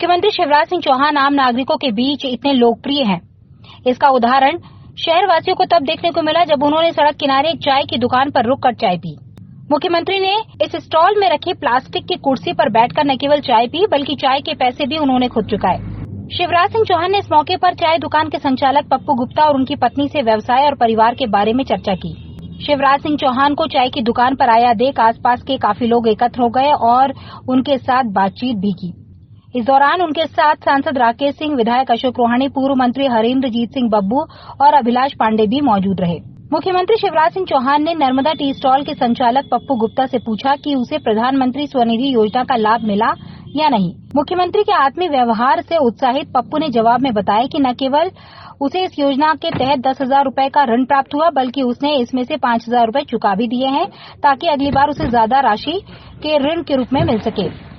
मुख्यमंत्री शिवराज सिंह चौहान आम नागरिकों के बीच इतने लोकप्रिय हैं। इसका उदाहरण शहरवासियों को तब देखने को मिला जब उन्होंने सड़क किनारे एक चाय की दुकान पर रुककर चाय पी। मुख्यमंत्री ने इस स्टॉल में रखी प्लास्टिक की कुर्सी पर बैठकर न केवल चाय पी बल्कि चाय के पैसे भी उन्होंने खुद चुकाए। शिवराज सिंह चौहान ने इस मौके पर चाय दुकान के संचालक पप्पू गुप्ता और उनकी पत्नी से व्यवसाय और परिवार के बारे में चर्चा की। शिवराज सिंह चौहान को चाय की दुकान पर आया देख आसपास के काफी लोग एकत्र हो गए और उनके साथ बातचीत भी की। इस दौरान उनके साथ सांसद राकेश सिंह, विधायक अशोक रोहाणी, पूर्व मंत्री हरेंद्रजीत सिंह बब्बू और अभिलाष पांडे भी मौजूद रहे। मुख्यमंत्री शिवराज सिंह चौहान ने नर्मदा टी स्टॉल के संचालक पप्पू गुप्ता से पूछा कि उसे प्रधानमंत्री स्वनिधि योजना का लाभ मिला या नहीं। मुख्यमंत्री के आत्मीय व्यवहार से उत्साहित पप्पू ने जवाब में बताया कि न केवल उसे इस योजना के तहत 10,000 रूपये का ऋण प्राप्त हुआ बल्कि उसने इसमें से 5,000 रूपये चुका भी दिए हैं ताकि अगली बार उसे ज्यादा राशि के ऋण के रूप में मिल सके।